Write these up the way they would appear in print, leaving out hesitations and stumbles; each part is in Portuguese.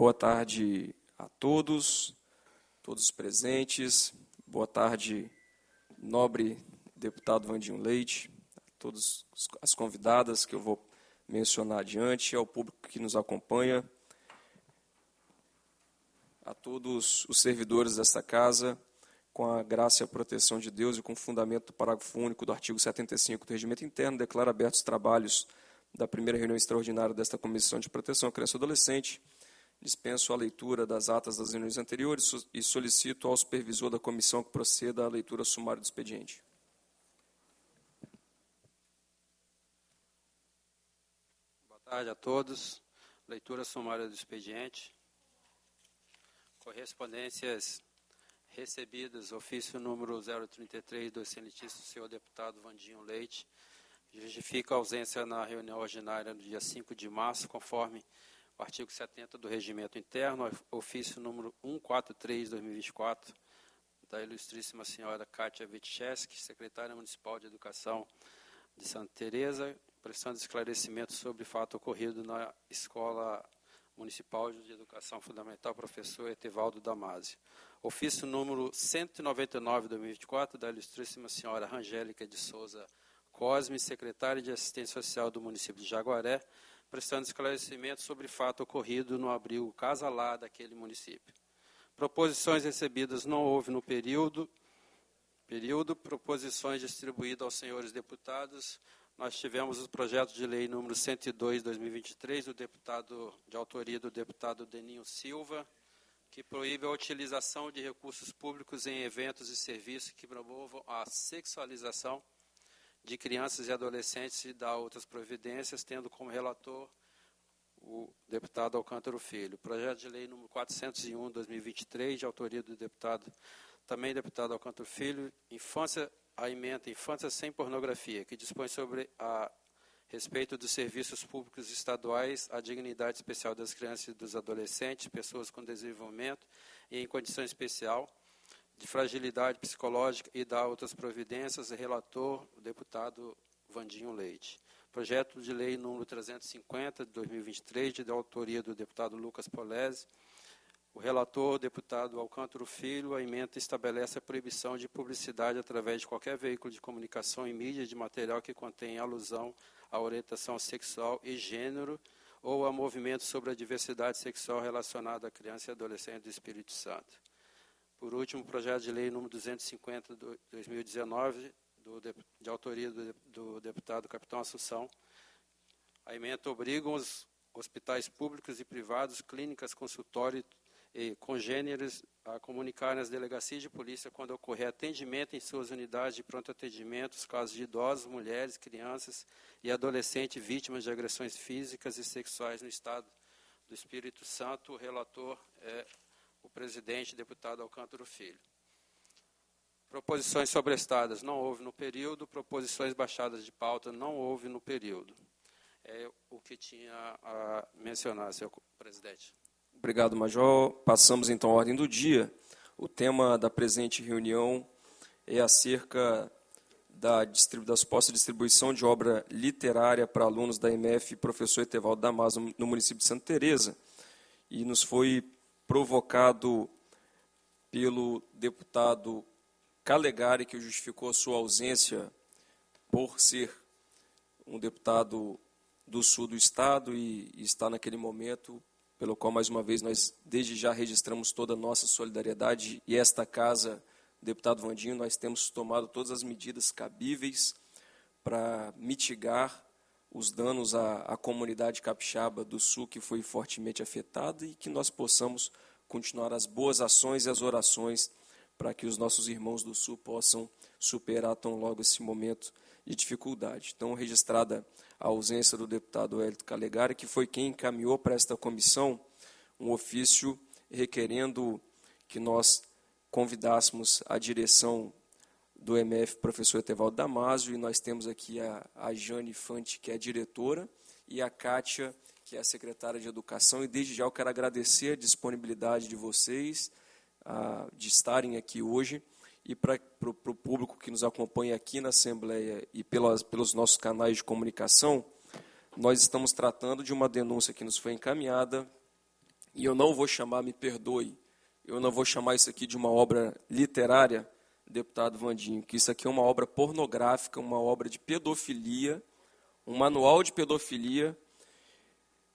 Boa tarde a todos os presentes. Boa tarde, nobre deputado Vandinho Leite, a todas as convidadas que eu vou mencionar adiante, ao público que nos acompanha, a todos os servidores desta casa, com a graça e a proteção de Deus e com o fundamento do parágrafo único do artigo 75 do Regimento Interno, declaro abertos os trabalhos da primeira reunião extraordinária desta Comissão de Proteção à Criança e Adolescente. Dispenso a leitura das atas das reuniões anteriores e solicito ao supervisor da comissão que proceda à leitura sumária do expediente. Boa tarde a todos. Leitura sumária do expediente. Correspondências recebidas, ofício número 033 do excelentíssimo senhor deputado Vandinho Leite, justifica a ausência na reunião ordinária no dia 5 de março, conforme o artigo 70 do Regimento Interno, ofício número 143/2024, da ilustríssima senhora Kátia Witcheski, secretária municipal de Educação de Santa Teresa, prestando esclarecimento sobre fato ocorrido na Escola Municipal de Educação Fundamental, professor Etevaldo Damasio. Ofício número 199/2024, da ilustríssima senhora Angélica de Souza Cosme, secretária de Assistência Social do município de Jaguaré, prestando esclarecimento sobre fato ocorrido no abrigo Casa Lá daquele município. Proposições recebidas não houve no período. Proposições distribuídas aos senhores deputados. Nós tivemos o projeto de lei número 102/2023, de autoria do deputado Deninho Silva, que proíbe a utilização de recursos públicos em eventos e serviços que promovam a sexualização de crianças e adolescentes e dá outras providências, tendo como relator o deputado Alcântara Filho. Projeto de lei número 401/2023, de autoria do deputado Alcântara Filho, a emenda Infância Sem Pornografia, que dispõe sobre a respeito dos serviços públicos estaduais, a dignidade especial das crianças e dos adolescentes, pessoas com desenvolvimento e em condição especial de fragilidade psicológica e dá outras providências, relator, o deputado Vandinho Leite. Projeto de lei número 350, de 2023, de autoria do deputado Lucas Polese. O relator, o deputado Alcântara Filho, a emenda estabelece a proibição de publicidade através de qualquer veículo de comunicação e mídia de material que contém alusão à orientação sexual e gênero ou a movimentos sobre a diversidade sexual relacionada à criança e adolescente do Espírito Santo. Por último, o projeto de lei número 250, de 2019, de autoria do deputado Capitão Assunção. A emenda obriga os hospitais públicos e privados, clínicas, consultórios e congêneres a comunicarem às delegacias de polícia quando ocorrer atendimento em suas unidades de pronto atendimento, os casos de idosos, mulheres, crianças e adolescentes vítimas de agressões físicas e sexuais no Estado do Espírito Santo. O relator é o presidente, deputado Alcântara Filho. Proposições sobrestadas não houve no período. Proposições baixadas de pauta não houve no período. É o que tinha a mencionar, senhor presidente. Obrigado, Major. Passamos, então, à ordem do dia. O tema da presente reunião é acerca da suposta distribuição de obra literária para alunos da EMF professor Etevaldo Damasio no município de Santa Teresa. E nos foi provocado pelo deputado Calegari, que justificou a sua ausência por ser um deputado do sul do Estado e está naquele momento, pelo qual, mais uma vez, nós desde já registramos toda a nossa solidariedade e esta casa, deputado Vandinho, nós temos tomado todas as medidas cabíveis para mitigar os danos à comunidade capixaba do sul, que foi fortemente afetada, e que nós possamos continuar as boas ações e as orações para que os nossos irmãos do sul possam superar tão logo esse momento de dificuldade. Então, registrada a ausência do deputado Hélito Calegari, que foi quem encaminhou para esta comissão um ofício requerendo que nós convidássemos a direção do MF, professor Etevaldo Damasio, e nós temos aqui a Jane Fante, que é a diretora, e a Kátia, que é a secretária de Educação, e desde já eu quero agradecer a disponibilidade de vocês, de estarem aqui hoje, e para o público que nos acompanha aqui na Assembleia e pelos nossos canais de comunicação, nós estamos tratando de uma denúncia que nos foi encaminhada e eu não vou chamar, me perdoe, eu não vou chamar isso aqui de uma obra literária, deputado Vandinho, que isso aqui é uma obra pornográfica, uma obra de pedofilia, um manual de pedofilia,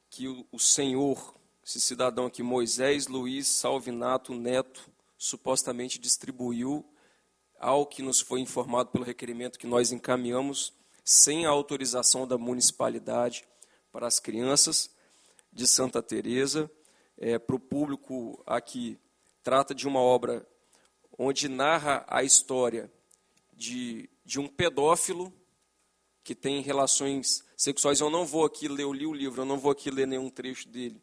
que o senhor, esse cidadão aqui, Moisés Luiz Salvinato Neto, supostamente distribuiu ao que nos foi informado pelo requerimento que nós encaminhamos, sem a autorização da municipalidade, para as crianças de Santa Teresa. Para o público aqui, trata de uma obra onde narra a história de um pedófilo que tem relações sexuais. Eu não vou aqui ler, eu li o livro, eu não vou aqui ler nenhum trecho dele,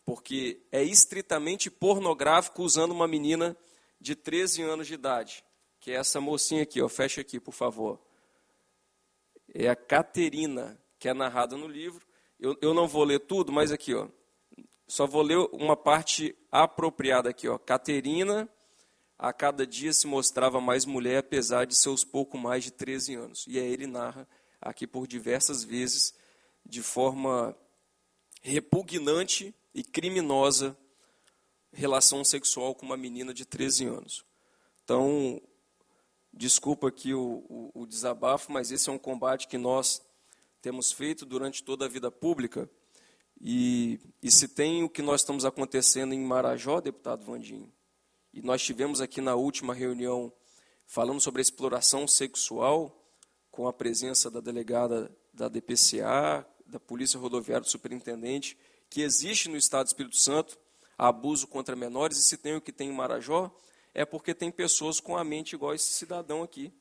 porque é estritamente pornográfico, usando uma menina de 13 anos de idade, que é essa mocinha aqui, ó, fecha aqui, por favor. É a Caterina, que é narrada no livro. Eu não vou ler tudo, mas aqui, ó, só vou ler uma parte apropriada aqui, ó. Caterina, a cada dia se mostrava mais mulher, apesar de seus pouco mais de 13 anos. E aí ele narra aqui por diversas vezes, de forma repugnante e criminosa, relação sexual com uma menina de 13 anos. Então, desculpa aqui o desabafo, mas esse é um combate que nós temos feito durante toda a vida pública. E se tem o que nós estamos acontecendo em Marajó, deputado Vandinho, e nós tivemos aqui na última reunião falando sobre a exploração sexual, com a presença da delegada da DPCA, da Polícia Rodoviária, do superintendente, que existe no Estado do Espírito Santo abuso contra menores, e se tem o que tem em Marajó, é porque tem pessoas com a mente igual esse cidadão aqui,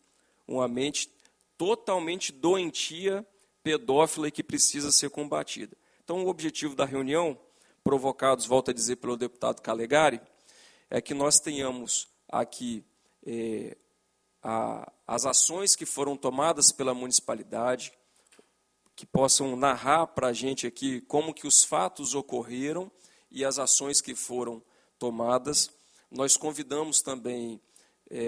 uma mente totalmente doentia, pedófila e que precisa ser combatida. Então, o objetivo da reunião, provocados, volto a dizer, pelo deputado Calegari, é que nós tenhamos aqui as ações que foram tomadas pela municipalidade, que possam narrar para a gente aqui como que os fatos ocorreram e as ações que foram tomadas. Nós convidamos também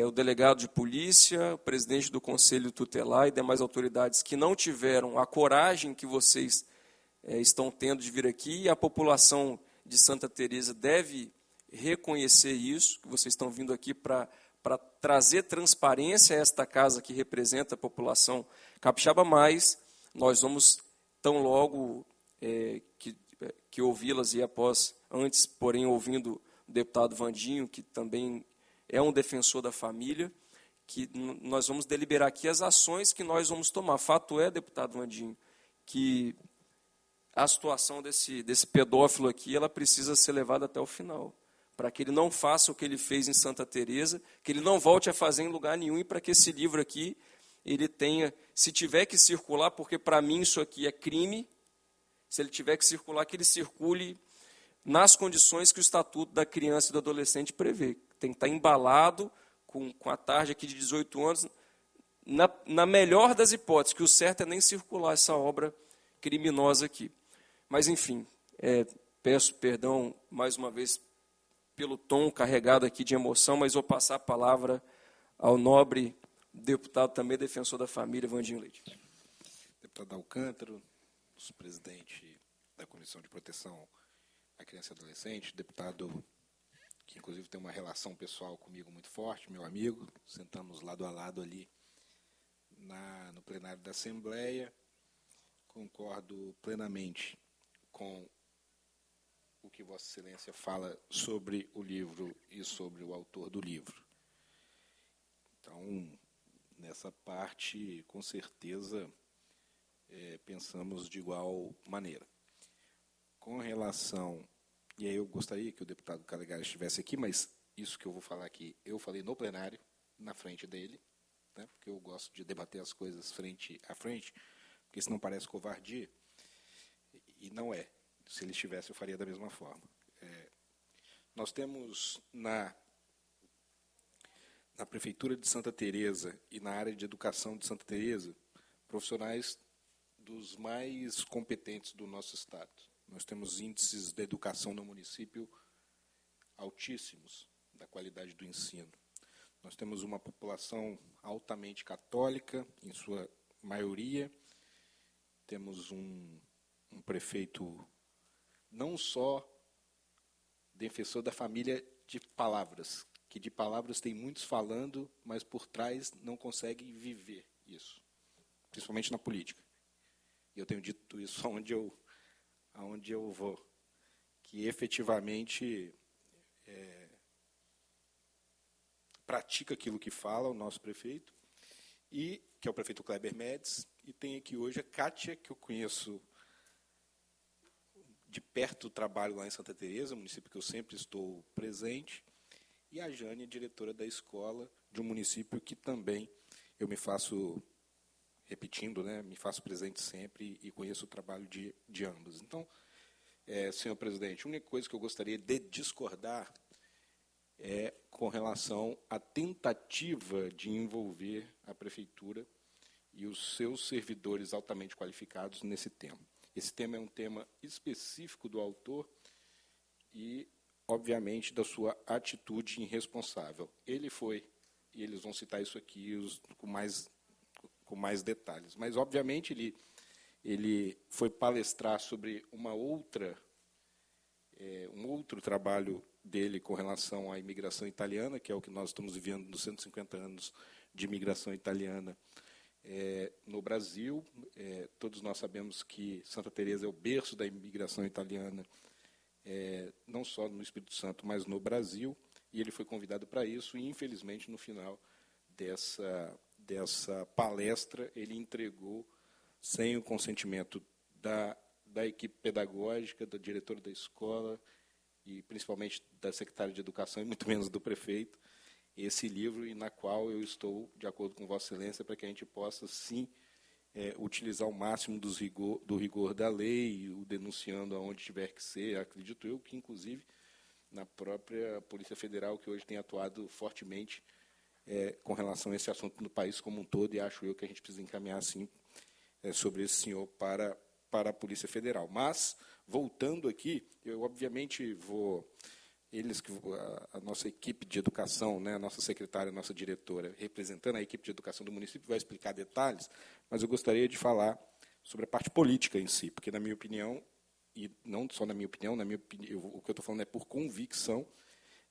o delegado de polícia, o presidente do Conselho Tutelar e demais autoridades que não tiveram a coragem que vocês estão tendo de vir aqui, e a população de Santa Teresa deve reconhecer isso, que vocês estão vindo aqui para trazer transparência a esta casa que representa a população capixaba, mas nós vamos, tão logo que ouvi-las e antes, porém, ouvindo o deputado Vandinho, que também é um defensor da família, que nós vamos deliberar aqui as ações que nós vamos tomar. Fato é, deputado Vandinho, que a situação desse pedófilo aqui, ela precisa ser levada até o final, para que ele não faça o que ele fez em Santa Teresa, que ele não volte a fazer em lugar nenhum, e para que esse livro aqui, ele tenha, se tiver que circular, porque para mim isso aqui é crime, se ele tiver que circular, que ele circule nas condições que o Estatuto da Criança e do Adolescente prevê. Tem que estar embalado com a tarja aqui de 18 anos, na melhor das hipóteses, que o certo é nem circular essa obra criminosa aqui. Mas, enfim, peço perdão mais uma vez pelo tom carregado aqui de emoção, mas vou passar a palavra ao nobre deputado, também defensor da família, Vandinho Leite. Deputado Alcântara, presidente da Comissão de Proteção à Criança e Adolescente, deputado que, inclusive, tem uma relação pessoal comigo muito forte, meu amigo, sentamos lado a lado ali no plenário da Assembleia. Concordo plenamente com o que Vossa Excelência fala sobre o livro e sobre o autor do livro. Então, nessa parte, com certeza, pensamos de igual maneira. Com relação, e aí eu gostaria que o deputado Calegari estivesse aqui, mas isso que eu vou falar aqui, eu falei no plenário, na frente dele, né, porque eu gosto de debater as coisas frente a frente, porque senão parece covardia, e não é. Se ele estivesse, eu faria da mesma forma. Nós temos na Prefeitura de Santa Teresa e na área de educação de Santa Teresa profissionais dos mais competentes do nosso estado. Nós temos índices de educação no município altíssimos da qualidade do ensino. Nós temos uma população altamente católica, em sua maioria. Temos um prefeito não só defensor da família de palavras, que de palavras tem muitos falando, mas por trás não conseguem viver isso, principalmente na política. E eu tenho dito isso aonde eu vou, que efetivamente pratica aquilo que fala o nosso prefeito, e que é o prefeito Kleber Médici, e tem aqui hoje a Kátia, que eu conheço de perto o trabalho lá em Santa Teresa, município que eu sempre estou presente, e a Jane, diretora da escola de um município que também eu me faço, repetindo, né, me faço presente sempre e conheço o trabalho de ambas. Então, senhor presidente, a única coisa que eu gostaria de discordar é com relação à tentativa de envolver a prefeitura e os seus servidores altamente qualificados nesse tema. Esse tema é um tema específico do autor e, obviamente, da sua atitude irresponsável. Ele foi, e eles vão citar isso aqui com mais detalhes, mas, obviamente, ele foi palestrar sobre um outro trabalho dele com relação à imigração italiana, que é o que nós estamos vivendo nos 150 anos de imigração italiana no Brasil. Todos nós sabemos que Santa Teresa é o berço da imigração italiana, não só no Espírito Santo, mas no Brasil, e ele foi convidado para isso, e, infelizmente, no final dessa palestra, ele entregou, sem o consentimento da equipe pedagógica, da diretora da escola, e principalmente da secretária de Educação, e muito menos do prefeito, esse livro, e na qual eu estou de acordo com Vossa Excelência, para que a gente possa, sim, utilizar o máximo do rigor da lei, o denunciando aonde tiver que ser. Acredito eu que, inclusive, na própria Polícia Federal, que hoje tem atuado fortemente com relação a esse assunto no país como um todo, e acho eu que a gente precisa encaminhar, sim, sobre esse senhor para a Polícia Federal. Mas, voltando aqui, eu, obviamente, a nossa equipe de educação, né, a nossa secretária, a nossa diretora, representando a equipe de educação do município, vai explicar detalhes, mas eu gostaria de falar sobre a parte política em si, porque, na minha opinião, e não só na minha opinião, o que eu estou falando é por convicção,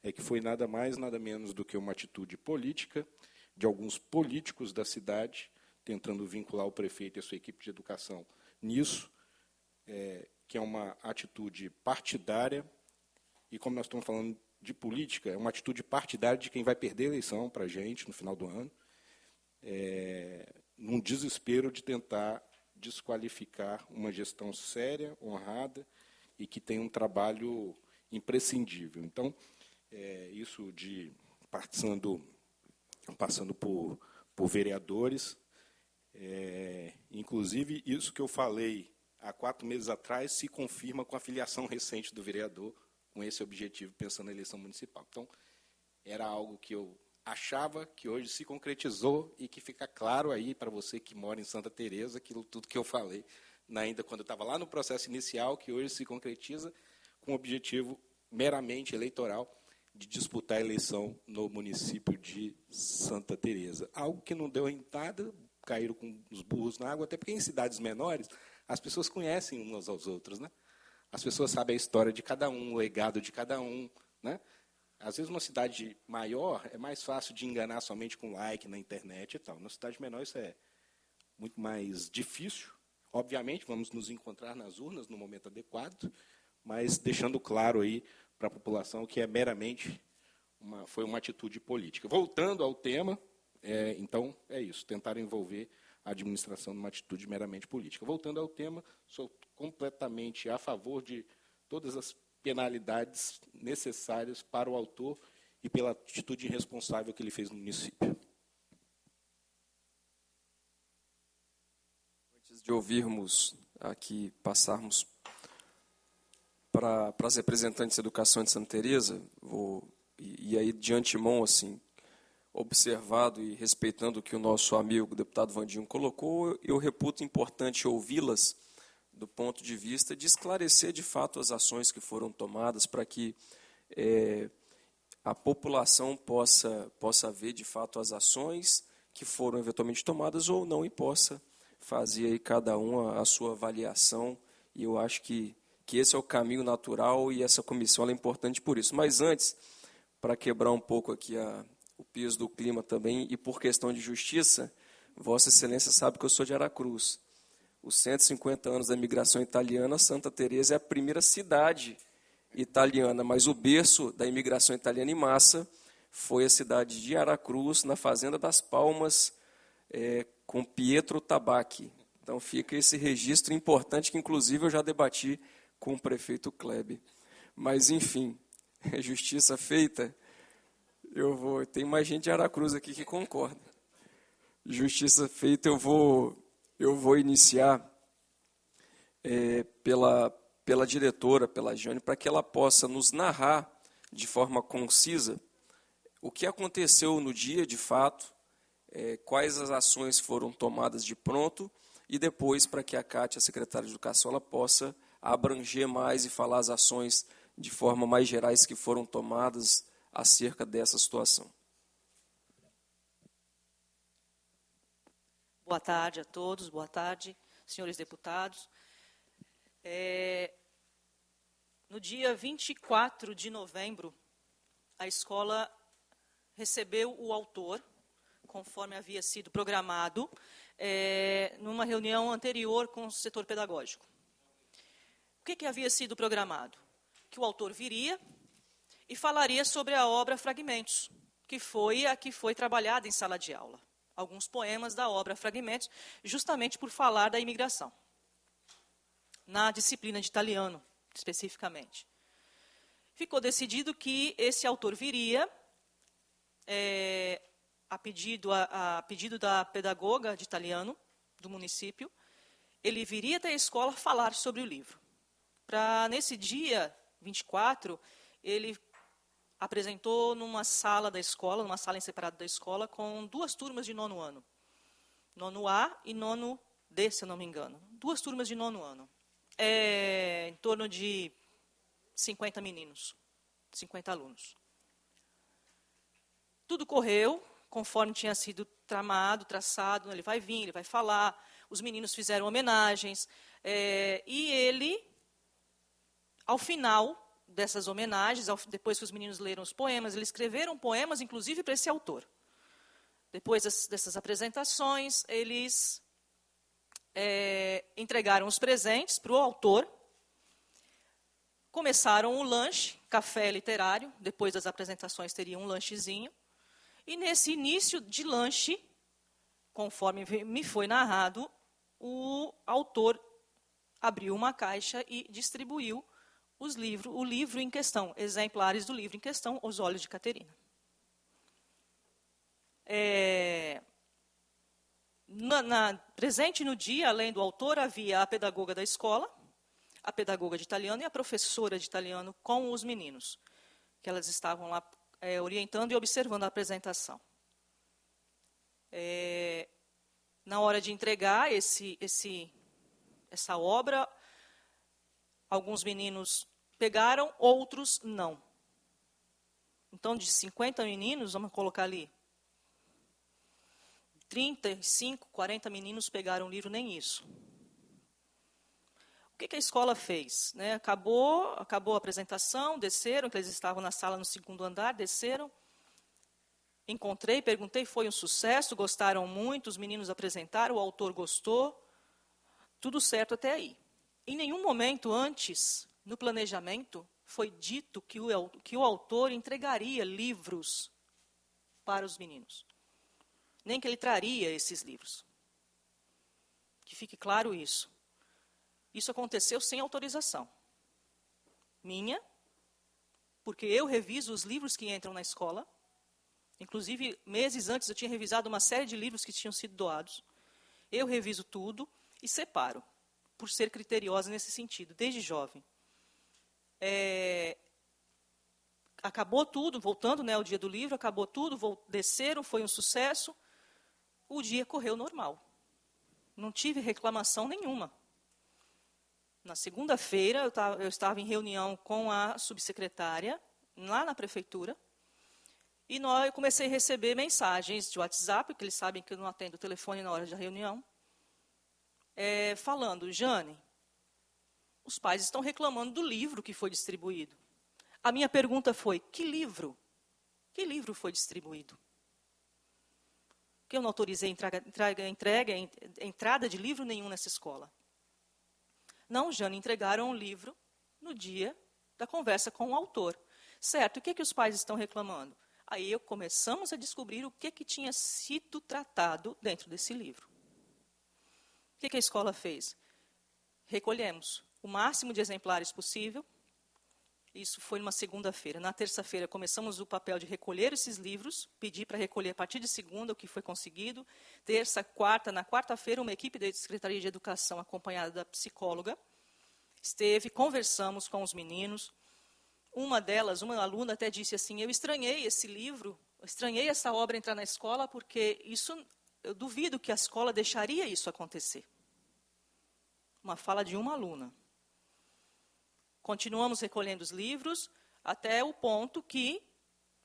é que foi nada mais, nada menos do que uma atitude política de alguns políticos da cidade, tentando vincular o prefeito e a sua equipe de educação nisso, que é uma atitude partidária, e como nós estamos falando de política, é uma atitude partidária de quem vai perder a eleição para a gente no final do ano, num desespero de tentar desqualificar uma gestão séria, honrada, e que tem um trabalho imprescindível. Então, isso passando por vereadores, inclusive isso que eu falei há 4 meses atrás se confirma com a filiação recente do vereador com esse objetivo, pensando na eleição municipal. Então, era algo que eu achava que hoje se concretizou e que fica claro aí para você que mora em Santa Teresa, aquilo tudo que eu falei ainda quando eu estava lá no processo inicial, que hoje se concretiza com o objetivo meramente eleitoral de disputar a eleição no município de Santa Teresa. Algo que não deu em nada, caíram com os burros na água, até porque em cidades menores as pessoas conhecem uns aos outros, né? As pessoas sabem a história de cada um, o legado de cada um, né? Às vezes, numa cidade maior, é mais fácil de enganar somente com like na internet e tal. Numa cidade menor, isso é muito mais difícil. Obviamente, vamos nos encontrar nas urnas no momento adequado, mas deixando claro aí para a população que meramente foi uma atitude política. Voltando ao tema, então, é isso, tentar envolver a administração numa atitude meramente política. Voltando ao tema, sou completamente a favor de todas as penalidades necessárias para o autor e pela atitude irresponsável que ele fez no município. Antes de ouvirmos aqui, passarmos para as representantes de educação de Santa Teresa, e aí de antemão, assim, observado e respeitando o que o nosso amigo, o deputado Vandinho, colocou, eu reputo importante ouvi-las do ponto de vista de esclarecer de fato as ações que foram tomadas para que a população possa ver de fato as ações que foram eventualmente tomadas ou não, e possa fazer aí cada um a sua avaliação. E eu acho que que esse é o caminho natural e essa comissão ela é importante por isso. Mas antes, para quebrar um pouco aqui o peso do clima também, e por questão de justiça, Vossa Excelência sabe que eu sou de Aracruz. Os 150 anos da imigração italiana, Santa Teresa é a primeira cidade italiana, mas o berço da imigração italiana em massa foi a cidade de Aracruz, na Fazenda das Palmas, com Pietro Tabacchi. Então fica esse registro importante que, inclusive, eu já debati com o prefeito Kleber. Mas, enfim, justiça feita, tem mais gente de Aracruz aqui que concorda. Justiça feita, eu vou iniciar pela diretora, pela Jane, para que ela possa nos narrar de forma concisa o que aconteceu no dia, de fato, quais as ações foram tomadas de pronto, e depois para que a Cátia, a secretária de Educação, ela possa abranger mais e falar as ações de forma mais gerais que foram tomadas acerca dessa situação. Boa tarde a todos, boa tarde, senhores deputados. No dia 24 de novembro, a escola recebeu o autor, conforme havia sido programado, numa reunião anterior com o setor pedagógico. O que havia sido programado? Que o autor viria e falaria sobre a obra Fragmentos, que foi a que foi trabalhada em sala de aula. Alguns poemas da obra Fragmentos, justamente por falar da imigração, na disciplina de italiano, especificamente. Ficou decidido que esse autor viria, a pedido da pedagoga de italiano do município, ele viria até a escola falar sobre o livro. Nesse dia 24, ele apresentou numa sala da escola, numa sala em separado da escola, com 2 turmas de 9º ano. 9º A e 9º D, se eu não me engano. 2 turmas de 9º ano. Em torno de 50 meninos, 50 alunos. Tudo correu conforme tinha sido tramado, traçado. Ele vai vir, ele vai falar. Os meninos fizeram homenagens. E ele, ao final dessas homenagens, depois que os meninos leram os poemas, eles escreveram poemas, inclusive, para esse autor. Depois dessas apresentações, eles entregaram os presentes para o autor, começaram o lanche, café literário, depois das apresentações teria um lanchezinho, e nesse início de lanche, conforme me foi narrado, o autor abriu uma caixa e distribuiu o livro em questão, exemplares do livro em questão, Os Olhos de Caterina. Presente no dia, além do autor, havia a pedagoga da escola, a pedagoga de italiano e a professora de italiano com os meninos, que elas estavam lá orientando e observando a apresentação. Na hora de entregar essa obra, alguns meninos pegaram, outros não. Então, de 50 meninos, vamos colocar ali, 35, 40 meninos pegaram o livro, nem isso. O que a escola fez? Acabou a apresentação, desceram, que eles estavam na sala no 2º andar, desceram. Encontrei, perguntei, foi um sucesso, gostaram muito, os meninos apresentaram, o autor gostou, tudo certo até aí. Em nenhum momento antes, no planejamento, foi dito que o autor entregaria livros para os meninos. Nem que ele traria esses livros. Que fique claro isso. Isso aconteceu sem autorização minha, porque eu reviso os livros que entram na escola. Inclusive, meses antes, eu tinha revisado uma série de livros que tinham sido doados. Eu reviso tudo e separo, por ser criteriosa nesse sentido, desde jovem. Acabou tudo, voltando ao dia do livro, acabou tudo, desceram, foi um sucesso. O dia correu normal. Não tive reclamação nenhuma. Na segunda-feira, eu estava em reunião com a subsecretária, lá na prefeitura, e eu comecei a receber mensagens de WhatsApp, porque eles sabem que eu não atendo o telefone na hora da reunião, falando, Jane, os pais estão reclamando do livro que foi distribuído. A minha pergunta foi, que livro? Que livro foi distribuído? Que eu não autorizei entrada de livro nenhum nessa escola. Não, Jane, entregaram um livro no dia da conversa com o autor. Certo, e o que os pais estão reclamando? Aí começamos a descobrir o que tinha sido tratado dentro desse livro. O que a escola fez? Recolhemos o máximo de exemplares possível. Isso foi numa segunda-feira. Na terça-feira, começamos o papel de recolher esses livros, pedi para recolher a partir de segunda o que foi conseguido. Terça, quarta, na quarta-feira, uma equipe da Secretaria de Educação, acompanhada da psicóloga, esteve, conversamos com os meninos. Uma delas, uma aluna, até disse assim, eu estranhei esse livro, eu estranhei essa obra entrar na escola, porque eu duvido que a escola deixaria isso acontecer. Uma fala de uma aluna. Continuamos recolhendo os livros, até o ponto que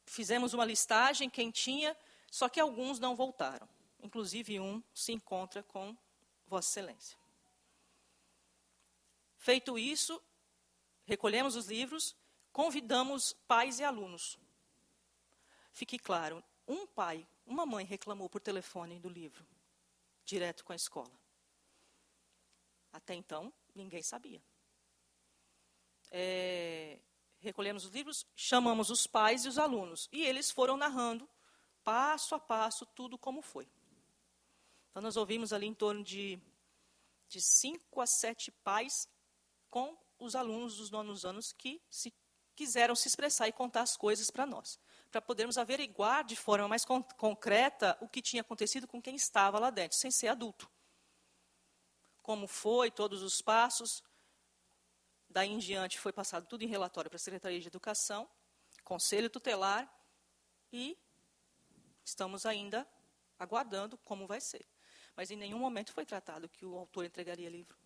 fizemos uma listagem, quem tinha, só que alguns não voltaram. Inclusive um se encontra com Vossa Excelência. Feito isso, recolhemos os livros, convidamos pais e alunos. Fique claro, um pai, uma mãe reclamou por telefone do livro, direto com a escola. Até então, ninguém sabia. Recolhemos os livros, chamamos os pais e os alunos. E eles foram narrando, passo a passo, tudo como foi. Então, nós ouvimos ali em torno de 5 a 7 pais com os alunos dos nonos anos que quiseram se expressar e contar as coisas para nós, para podermos averiguar de forma mais concreta o que tinha acontecido com quem estava lá dentro, sem ser adulto. Como foi, todos os passos. Daí em diante foi passado tudo em relatório para a Secretaria de Educação, Conselho Tutelar, e estamos ainda aguardando como vai ser. Mas em nenhum momento foi tratado que o autor entregaria livro.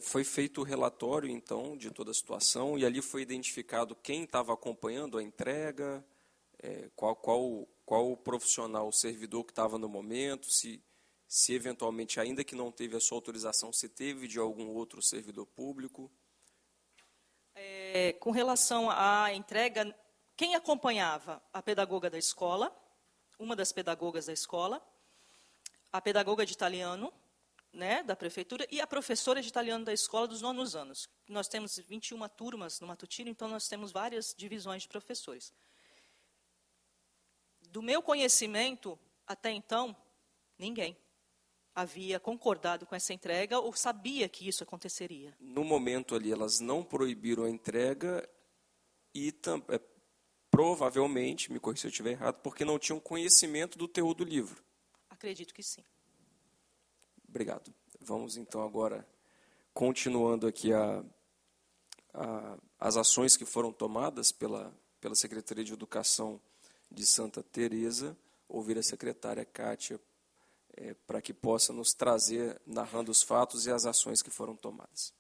Foi feito o relatório, então, de toda a situação, e ali foi identificado quem estava acompanhando a entrega, qual o profissional, o servidor que estava no momento, se eventualmente, ainda que não teve a sua autorização, se teve de algum outro servidor público. Com relação à entrega, quem acompanhava? A pedagoga da escola, uma das pedagogas da escola, a pedagoga de italiano, né, da prefeitura, e a professora de italiano da escola dos nonos anos. Nós temos 21 turmas no matutino, então nós temos várias divisões de professores. Do meu conhecimento, até então, ninguém havia concordado com essa entrega ou sabia que isso aconteceria. No momento ali, elas não proibiram a entrega e provavelmente, me corrija se eu estiver errado, porque não tinham conhecimento do teor do livro. Acredito que sim. Obrigado. Vamos então agora, continuando aqui as ações que foram tomadas pela Secretaria de Educação de Santa Teresa, ouvir a secretária Kátia para que possa nos trazer, narrando os fatos e as ações que foram tomadas.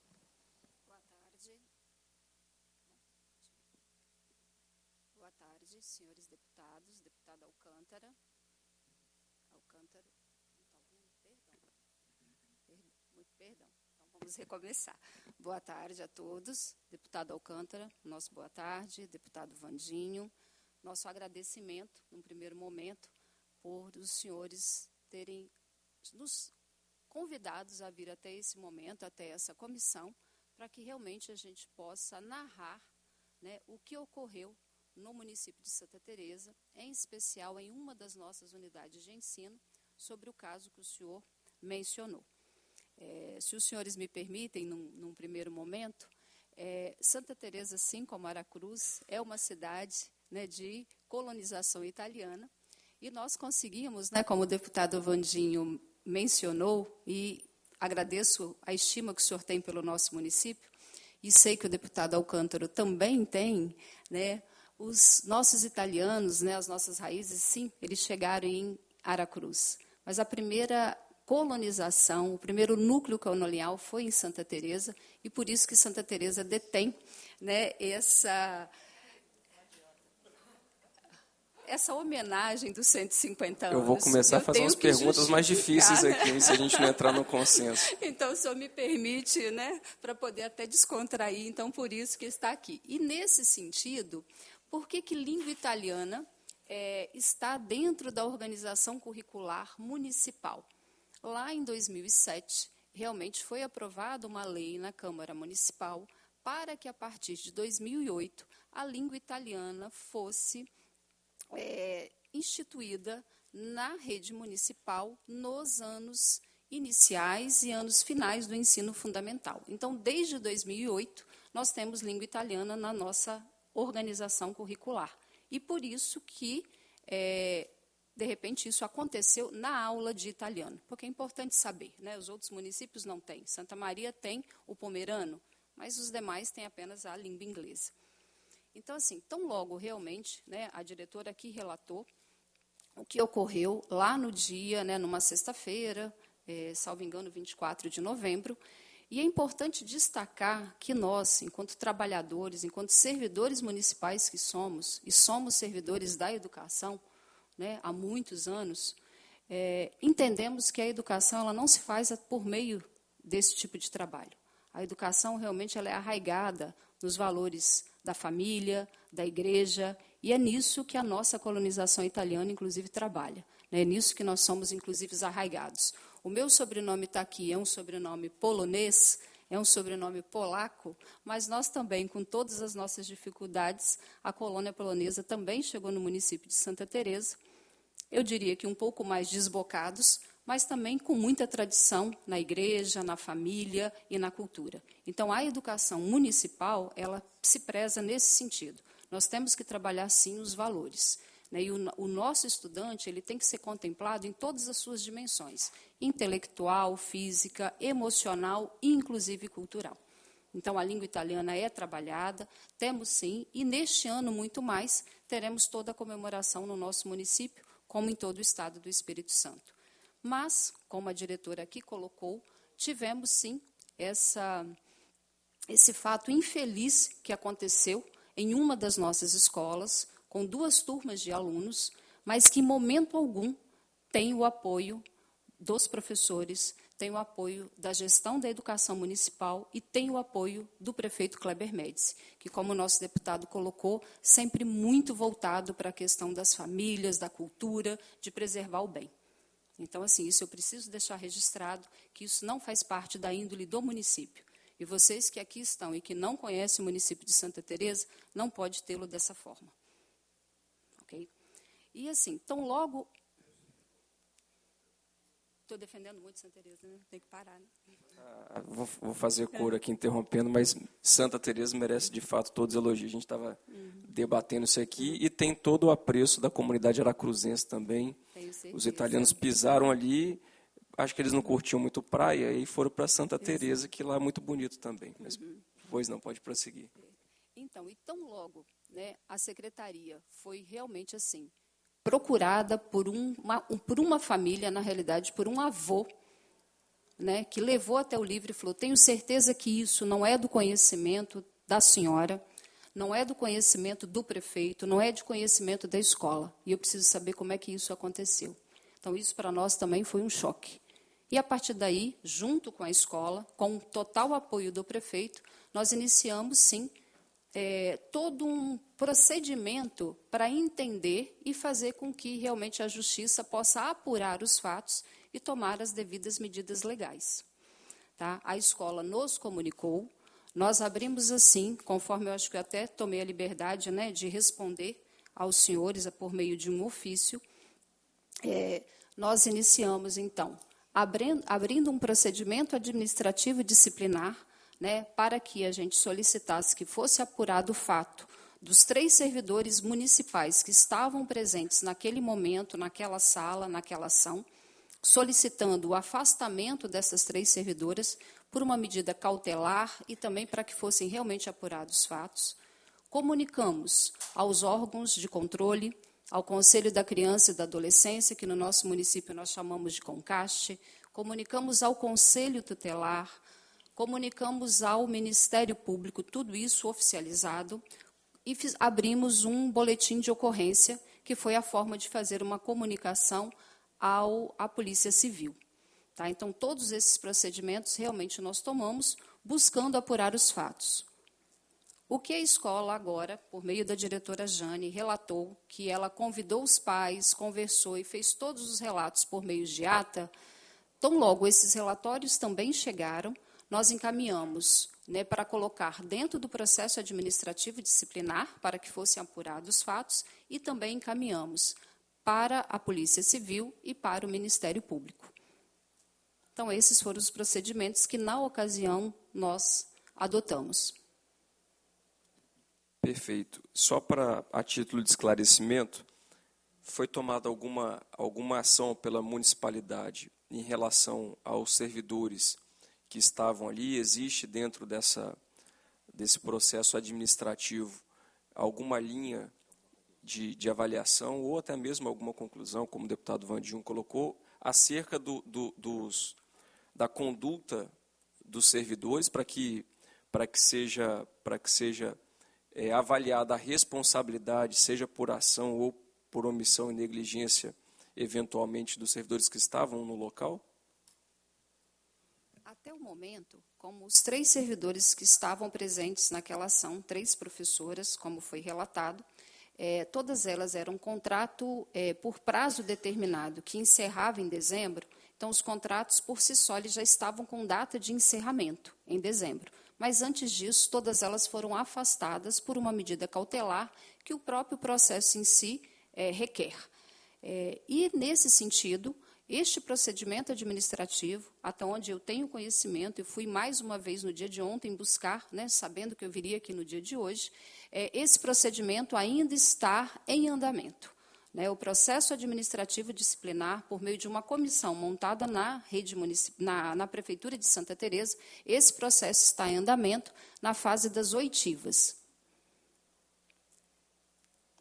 Boa tarde. Boa tarde, senhores deputados, deputada Alcântara. Alcântara, não está ouvindo? Muito perdão. Então, vamos recomeçar. Boa tarde a todos. Deputado Alcântara, nosso boa tarde. Deputado Vandinho, nosso agradecimento, num primeiro momento, por os senhores terem nos convidados a vir até esse momento, até essa comissão, para que realmente a gente possa narrar, né, o que ocorreu no município de Santa Teresa, em especial em uma das nossas unidades de ensino, sobre o caso que o senhor mencionou. Se os senhores me permitem, num primeiro momento, Santa Teresa, assim como Aracruz, é uma cidade, né, de colonização italiana, e nós conseguimos, né, como o deputado Vandinho mencionou, e agradeço a estima que o senhor tem pelo nosso município, e sei que o deputado Alcântara também tem, né, os nossos italianos, né, as nossas raízes, sim, eles chegaram em Aracruz. Mas a primeira colonização, o primeiro núcleo colonial foi em Santa Teresa, e por isso que Santa Teresa detém, né, essa... essa homenagem dos 150 anos. Eu vou começar a fazer umas perguntas mais difíceis aqui, se a gente não entrar no consenso. Então, o senhor me permite, né, para poder até descontrair, então, por isso que está aqui. E, nesse sentido, por que língua italiana está dentro da organização curricular municipal? Lá em 2007, realmente foi aprovada uma lei na Câmara Municipal para que, a partir de 2008, a língua italiana fosse instituída na rede municipal nos anos iniciais e anos finais do ensino fundamental. Então, desde 2008, nós temos língua italiana na nossa organização curricular. E por isso que, de repente, isso aconteceu na aula de italiano, porque é importante saber, né? Os outros municípios não têm. Santa Maria tem o pomerano, mas os demais têm apenas a língua inglesa. Então, assim, tão logo realmente, né, a diretora aqui relatou o que ocorreu lá no dia, né, numa sexta-feira, salvo engano, 24 de novembro, e é importante destacar que nós, enquanto trabalhadores, enquanto servidores municipais que somos, e somos servidores da educação, né, há muitos anos, entendemos que a educação ela não se faz por meio desse tipo de trabalho. A educação realmente ela é arraigada nos valores da família, da igreja, e é nisso que a nossa colonização italiana, inclusive, trabalha. É nisso que nós somos, inclusive, arraigados. O meu sobrenome está aqui, é um sobrenome polonês, é um sobrenome polaco, mas nós também, com todas as nossas dificuldades, a colônia polonesa também chegou no município de Santa Teresa, eu diria que um pouco mais desbocados, mas também com muita tradição na igreja, na família e na cultura. Então, a educação municipal, ela se preza nesse sentido. Nós temos que trabalhar, sim, os valores. Né? E o nosso estudante ele tem que ser contemplado em todas as suas dimensões, intelectual, física, emocional e, inclusive, cultural. Então, a língua italiana é trabalhada, temos sim, e neste ano, muito mais, teremos toda a comemoração no nosso município, como em todo o estado do Espírito Santo. Mas, como a diretora aqui colocou, tivemos, sim, esse fato infeliz que aconteceu em uma das nossas escolas, com 2 turmas de alunos, mas que, em momento algum, tem o apoio dos professores, tem o apoio da gestão da educação municipal e tem o apoio do prefeito Kleber Médici, que, como o nosso deputado colocou, sempre muito voltado para a questão das famílias, da cultura, de preservar o bem. Então, assim, isso eu preciso deixar registrado, que isso não faz parte da índole do município. E vocês que aqui estão e que não conhecem o município de Santa Teresa, não pode tê-lo dessa forma. Ok? E, assim, tão logo... Estou defendendo muito Santa Teresa, né? Tem que parar, né? Vou fazer coro aqui, interrompendo, mas Santa Teresa merece, de fato, todos os elogios. A gente estava debatendo isso aqui e tem todo o apreço da comunidade aracruzense também. Os italianos pisaram ali, acho que eles não curtiam muito praia e foram para Santa Teresa, que lá é muito bonito também. Mas, pois não, pode prosseguir. Então, e tão logo, né, a secretaria foi realmente assim, procurada por uma família, na realidade, por um avô, né, que levou até o livro e falou, tenho certeza que isso não é do conhecimento da senhora, não é do conhecimento do prefeito, não é de conhecimento da escola. E eu preciso saber como é que isso aconteceu. Então, isso para nós também foi um choque. E, a partir daí, junto com a escola, com o total apoio do prefeito, nós iniciamos, sim, todo um procedimento para entender e fazer com que realmente a justiça possa apurar os fatos e tomar as devidas medidas legais. Tá? A escola nos comunicou, nós abrimos assim, conforme eu acho que eu até tomei a liberdade, né, de responder aos senhores por meio de um ofício, nós iniciamos, então, abrindo um procedimento administrativo disciplinar, né, para que a gente solicitasse que fosse apurado o fato dos 3 servidores municipais que estavam presentes naquele momento, naquela sala, naquela ação, solicitando o afastamento dessas 3 servidoras por uma medida cautelar e também para que fossem realmente apurados os fatos. Comunicamos aos órgãos de controle, ao Conselho da Criança e da Adolescência, que no nosso município nós chamamos de CONCAST, comunicamos ao Conselho Tutelar, comunicamos ao Ministério Público, tudo isso oficializado, e abrimos um boletim de ocorrência que foi a forma de fazer uma comunicação à Polícia Civil. Tá? Então, todos esses procedimentos realmente nós tomamos, buscando apurar os fatos. O que a escola agora, por meio da diretora Jane, relatou que ela convidou os pais, conversou e fez todos os relatos por meio de ata, tão logo esses relatórios também chegaram, nós encaminhamos, né, para colocar dentro do processo administrativo disciplinar, para que fossem apurados os fatos, e também encaminhamos para a Polícia Civil e para o Ministério Público. Então, esses foram os procedimentos que, na ocasião, nós adotamos. Perfeito. Só a título de esclarecimento, foi tomada alguma ação pela municipalidade em relação aos servidores que estavam ali? Existe dentro desse processo administrativo alguma linha de avaliação ou até mesmo alguma conclusão, como o deputado Vandinho colocou, acerca da conduta dos servidores para que seja avaliada a responsabilidade, seja por ação ou por omissão e negligência, eventualmente, dos servidores que estavam no local? Até o momento, como os 3 servidores que estavam presentes naquela ação, 3 professoras, como foi relatado, todas elas eram contrato por prazo determinado, que encerrava em dezembro. Então, os contratos, por si só, eles já estavam com data de encerramento, em dezembro. Mas, antes disso, todas elas foram afastadas por uma medida cautelar que o próprio processo em si requer. E, nesse sentido, este procedimento administrativo, até onde eu tenho conhecimento, e fui mais uma vez no dia de ontem buscar, né, sabendo que eu viria aqui no dia de hoje, esse procedimento ainda está em andamento. Né, o processo administrativo disciplinar, por meio de uma comissão montada na Prefeitura de Santa Teresa, esse processo está em andamento na fase das oitivas.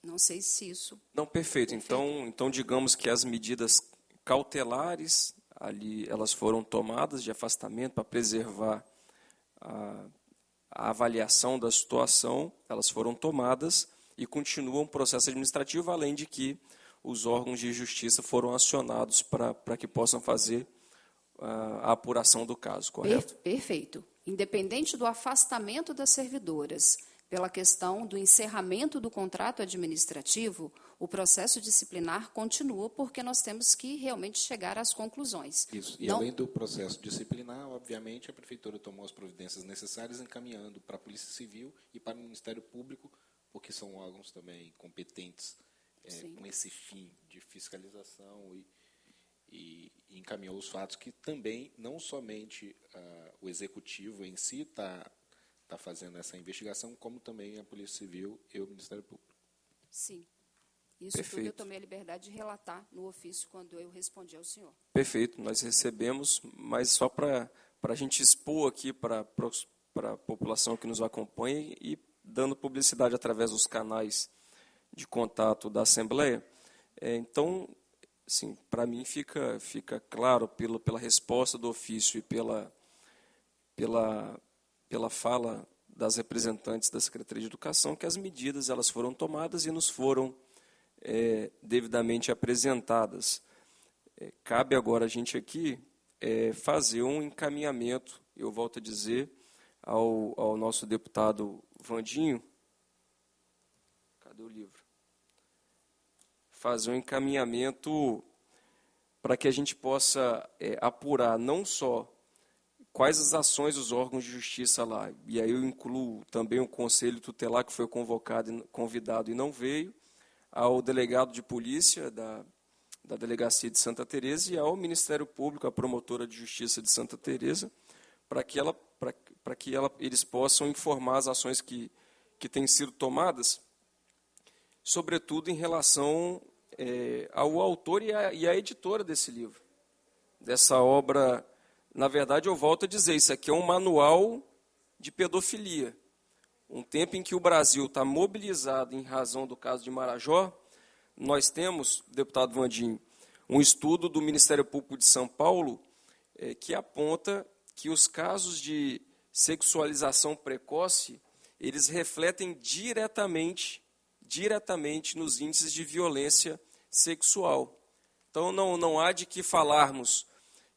Não sei se isso... Não, perfeito. Então, digamos que as medidas cautelares, ali elas foram tomadas de afastamento para preservar a avaliação da situação, elas foram tomadas e continua um processo administrativo, além de que os órgãos de justiça foram acionados para que possam fazer a apuração do caso, correto? Perfeito. Independente do afastamento das servidoras, pela questão do encerramento do contrato administrativo, o processo disciplinar continua, porque nós temos que realmente chegar às conclusões. Isso. E além do processo disciplinar, obviamente, a Prefeitura tomou as providências necessárias, encaminhando para a Polícia Civil e para o Ministério Público, porque são órgãos também competentes com esse fim de fiscalização e encaminhou os fatos que também, não somente o Executivo em si está fazendo essa investigação, como também a Polícia Civil e o Ministério Público. Sim. Isso Perfeito. Tudo eu tomei a liberdade de relatar no ofício quando eu respondi ao senhor. Perfeito, nós recebemos, mas só para a gente expor aqui para a população que nos acompanha e dando publicidade através dos canais de contato da Assembleia. Então, assim, para mim fica claro pela resposta do ofício e pela fala das representantes da Secretaria de Educação que as medidas elas foram tomadas e nos foram devidamente apresentadas. Cabe agora a gente aqui fazer um encaminhamento, eu volto a dizer, ao nosso deputado Vandinho. Cadê o livro? Fazer um encaminhamento para que a gente possa apurar não só quais as ações dos órgãos de justiça lá, e aí eu incluo também o Conselho Tutelar, que foi convidado e não veio, ao delegado de polícia da Delegacia de Santa Teresa e ao Ministério Público, a Promotora de Justiça de Santa Teresa, para que eles possam informar as ações que têm sido tomadas, sobretudo em relação ao autor e à editora desse livro, dessa obra. Na verdade, eu volto a dizer, isso aqui é um manual de pedofilia. Um tempo em que o Brasil está mobilizado em razão do caso de Marajó, nós temos, deputado Vandinho, um estudo do Ministério Público de São Paulo que aponta que os casos de sexualização precoce, eles refletem diretamente diretamente nos índices de violência sexual. Então, não há de que falarmos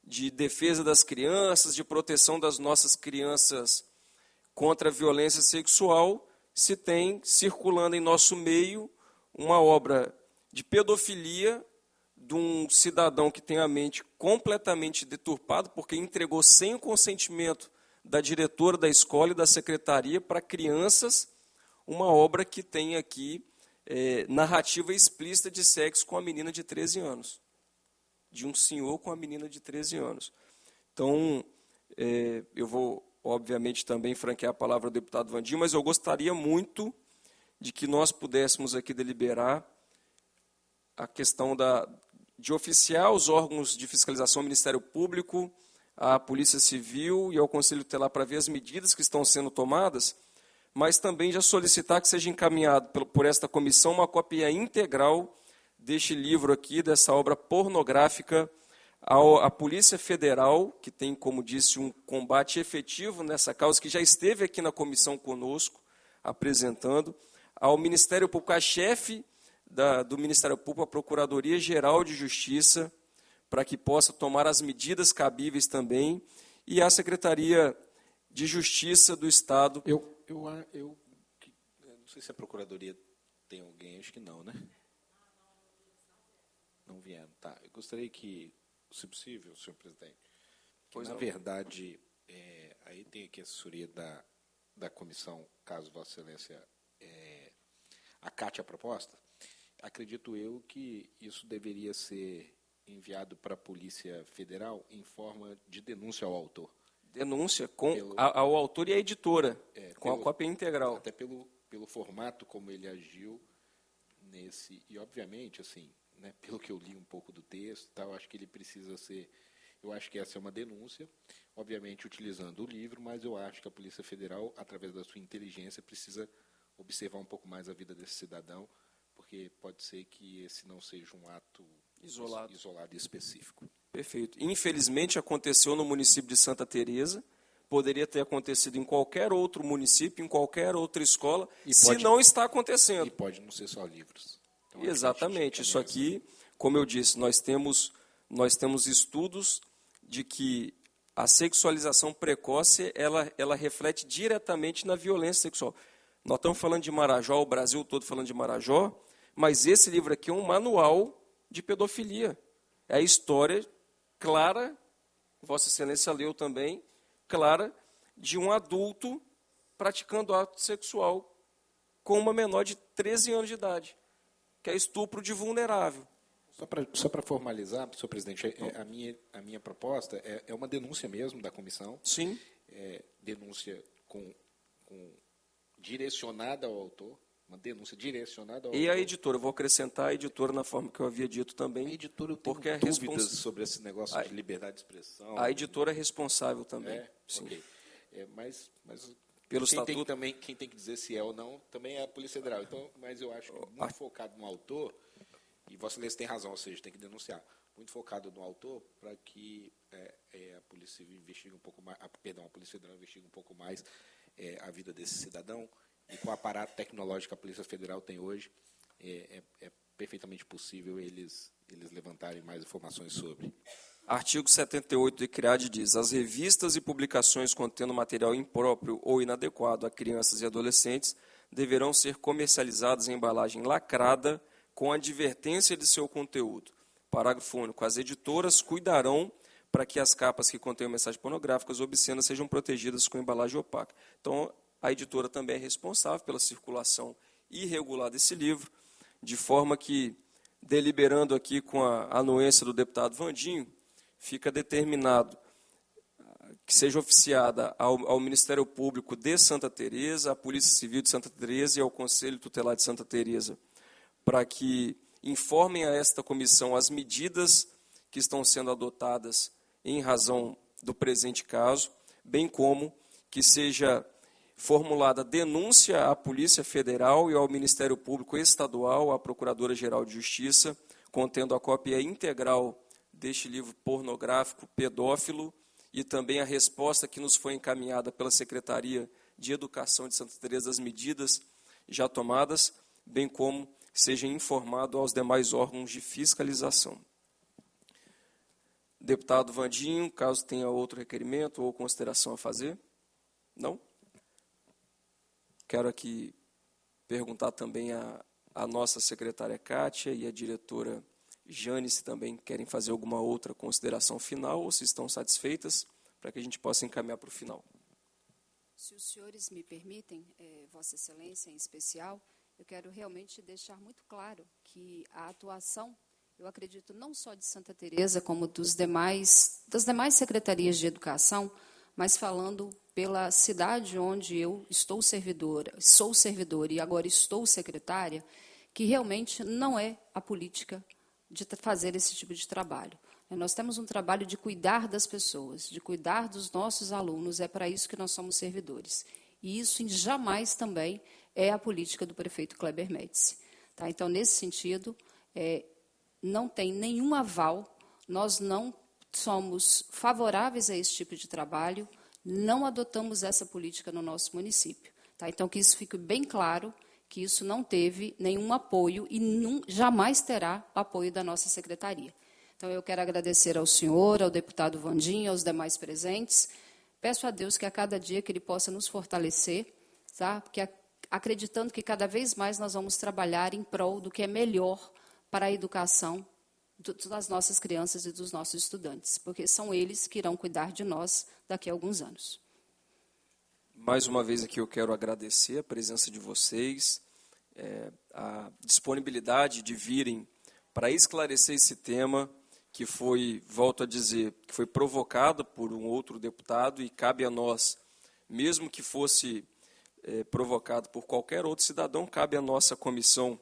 de defesa das crianças, de proteção das nossas crianças contra a violência sexual, se tem circulando em nosso meio uma obra de pedofilia de um cidadão que tem a mente completamente deturpada, porque entregou sem o consentimento da diretora da escola e da secretaria para crianças uma obra que tem aqui narrativa explícita de sexo com a menina de 13 anos. De um senhor com a menina de 13 anos. Então, eu vou, obviamente, também franquear a palavra ao deputado Vandinho, mas eu gostaria muito de que nós pudéssemos aqui deliberar a questão de oficiar os órgãos de fiscalização, ao Ministério Público, à Polícia Civil e ao Conselho Tutelar para ver as medidas que estão sendo tomadas, mas também já solicitar que seja encaminhado por esta comissão uma cópia integral deste livro aqui, dessa obra pornográfica, à Polícia Federal, que tem, como disse, um combate efetivo nessa causa, que já esteve aqui na comissão conosco, apresentando, ao Ministério Público, a chefe do Ministério Público, a Procuradoria-Geral de Justiça, para que possa tomar as medidas cabíveis também, e a Secretaria de Justiça do Estado. Eu não sei se a Procuradoria tem alguém, acho que não, né? Não vieram, tá. Eu gostaria que, se possível, senhor presidente, que, na verdade, aí tem aqui a assessoria da comissão, caso Vossa Excelência acate a proposta, acredito eu que isso deveria ser enviado para a Polícia Federal em forma de denúncia ao autor. Denúncia ao autor e à editora, com a cópia integral. Até pelo formato como ele agiu nesse... E, obviamente, assim, né, pelo que eu li um pouco do texto, eu acho que ele precisa ser... Eu acho que essa é uma denúncia, obviamente utilizando o livro, mas eu acho que a Polícia Federal, através da sua inteligência, precisa observar um pouco mais a vida desse cidadão, porque pode ser que esse não seja um ato isolado e específico. Perfeito. Infelizmente, aconteceu no município de Santa Teresa, poderia ter acontecido em qualquer outro município, em qualquer outra escola, não está acontecendo. E pode não ser só livros. Então, exatamente. Isso aqui, como eu disse, nós temos estudos de que a sexualização precoce, ela reflete diretamente na violência sexual. Nós estamos falando de Marajó, o Brasil todo falando de Marajó, mas esse livro aqui é um manual de pedofilia. É a história clara, Vossa Excelência leu também, clara, de um adulto praticando ato sexual com uma menor de 13 anos de idade, que é estupro de vulnerável. Só para formalizar, senhor presidente, a minha proposta é uma denúncia mesmo da comissão. Sim. Denúncia direcionada ao autor, uma denúncia direcionada ao autor. E a autor. editora, eu vou acrescentar a editora na forma que eu havia dito também. A editora, eu tenho dúvidas sobre esse negócio de liberdade de expressão. A editora é responsável também. Sim. Ok. Mas pelo estatuto, quem tem que dizer se é ou não também é a Polícia Federal. Então, mas eu acho que muito focado no autor, e Vossa Excelência tem razão, ou seja, tem que denunciar, muito focado no autor para que a Polícia Civil investigue um pouco mais, a Polícia Federal investigue um pouco mais a vida desse cidadão, e com o aparato tecnológico que a Polícia Federal tem hoje, é perfeitamente possível eles levantarem mais informações sobre. Artigo 78 do CREAD diz: as revistas e publicações contendo material impróprio ou inadequado a crianças e adolescentes deverão ser comercializadas em embalagem lacrada com advertência de seu conteúdo. Parágrafo único. As editoras cuidarão para que as capas que contenham mensagens pornográficas obscenas sejam protegidas com embalagem opaca. Então, a editora também é responsável pela circulação irregular desse livro, de forma que, deliberando aqui com a anuência do deputado Vandinho, fica determinado que seja oficiada ao Ministério Público de Santa Teresa, à Polícia Civil de Santa Teresa e ao Conselho Tutelar de Santa Teresa, para que informem a esta comissão as medidas que estão sendo adotadas em razão do presente caso, bem como que seja formulada denúncia à Polícia Federal e ao Ministério Público Estadual, à Procuradora-Geral de Justiça, contendo a cópia integral deste livro pornográfico pedófilo e também a resposta que nos foi encaminhada pela Secretaria de Educação de Santa Teresa das medidas já tomadas, bem como seja informado aos demais órgãos de fiscalização. Deputado Vandinho, caso tenha outro requerimento ou consideração a fazer? Não? Quero aqui perguntar também a nossa secretária Kátia e a diretora Jane se também querem fazer alguma outra consideração final ou se estão satisfeitas para que a gente possa encaminhar para o final. Se os senhores me permitem, Vossa Excelência em especial, eu quero realmente deixar muito claro que a atuação, eu acredito, não só de Santa Teresa, como das demais secretarias de educação, mas falando pela cidade onde eu sou servidora e agora estou secretária, que realmente não é a política de fazer esse tipo de trabalho. Nós temos um trabalho de cuidar das pessoas, de cuidar dos nossos alunos, é para isso que nós somos servidores. E isso jamais também é a política do prefeito Kleber Médici. Tá? Então, nesse sentido, não tem nenhum aval, nós não somos favoráveis a esse tipo de trabalho, não adotamos essa política no nosso município. Tá? Então, que isso fique bem claro, que isso não teve nenhum apoio e jamais terá o apoio da nossa secretaria. Então, eu quero agradecer ao senhor, ao deputado Vandinho, aos demais presentes. Peço a Deus que a cada dia que Ele possa nos fortalecer, tá? Porque acreditando que cada vez mais nós vamos trabalhar em prol do que é melhor para a educação das nossas crianças e dos nossos estudantes, porque são eles que irão cuidar de nós daqui a alguns anos. Mais uma vez aqui eu quero agradecer a presença de vocês, a disponibilidade de virem para esclarecer esse tema que foi, volto a dizer, que foi provocado por um outro deputado e cabe a nós, mesmo que fosse provocado por qualquer outro cidadão, cabe à nossa comissão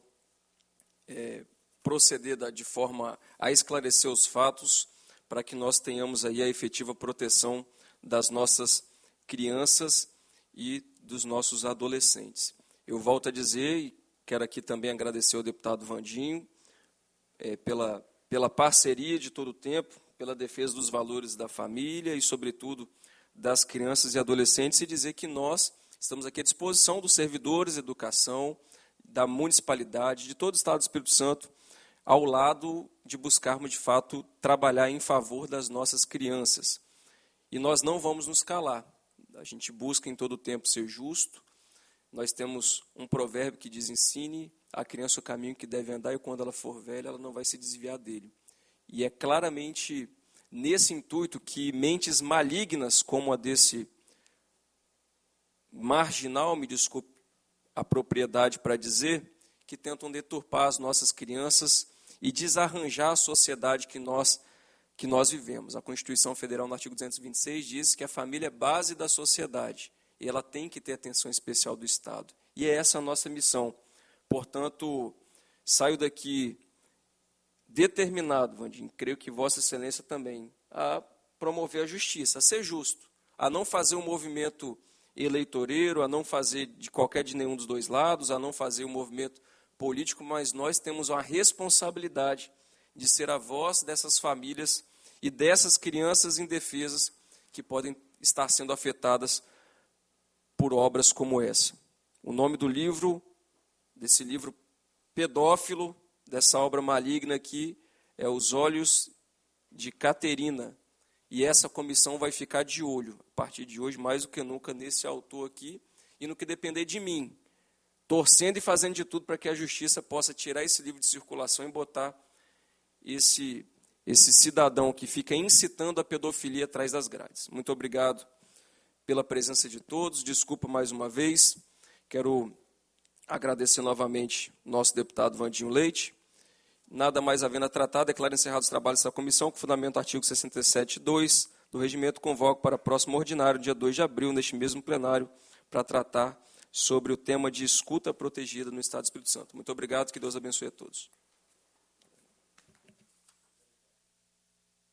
proceder de forma a esclarecer os fatos para que nós tenhamos aí a efetiva proteção das nossas crianças e dos nossos adolescentes. Eu volto a dizer, e quero aqui também agradecer ao deputado Vandinho pela parceria de todo o tempo, pela defesa dos valores da família e, sobretudo, das crianças e adolescentes, e dizer que nós estamos aqui à disposição dos servidores de educação, da municipalidade, de todo o Estado do Espírito Santo, ao lado de buscarmos, de fato, trabalhar em favor das nossas crianças. E nós não vamos nos calar. A gente busca em todo o tempo ser justo. Nós temos um provérbio que diz: ensine a criança o caminho que deve andar e quando ela for velha, ela não vai se desviar dele. E é claramente nesse intuito que mentes malignas, como a desse marginal, me desculpe a propriedade para dizer, que tentam deturpar as nossas crianças e desarranjar a sociedade que nós vivemos. A Constituição Federal, no artigo 226, diz que a família é base da sociedade e ela tem que ter atenção especial do Estado. E é essa a nossa missão. Portanto, saio daqui determinado, Vandinho, creio que Vossa Excelência também, a promover a justiça, a ser justo, a não fazer um movimento eleitoreiro, a não fazer de nenhum dos dois lados, a não fazer um movimento político, mas nós temos uma responsabilidade de ser a voz dessas famílias e dessas crianças indefesas que podem estar sendo afetadas por obras como essa. O nome do livro, desse livro pedófilo, dessa obra maligna aqui, é Os Olhos de Caterina. E essa comissão vai ficar de olho, a partir de hoje, mais do que nunca, nesse autor aqui, e no que depender de mim, torcendo e fazendo de tudo para que a justiça possa tirar esse livro de circulação e botar esse cidadão que fica incitando a pedofilia atrás das grades. Muito obrigado pela presença de todos, desculpa mais uma vez, quero agradecer novamente nosso deputado Vandinho Leite. Nada mais havendo a tratar, declaro encerrados os trabalhos dessa comissão, com fundamento do artigo 67.2 do regimento, convoco para próximo ordinário, dia 2 de abril, neste mesmo plenário, para tratar sobre o tema de escuta protegida no Estado do Espírito Santo. Muito obrigado, que Deus abençoe a todos.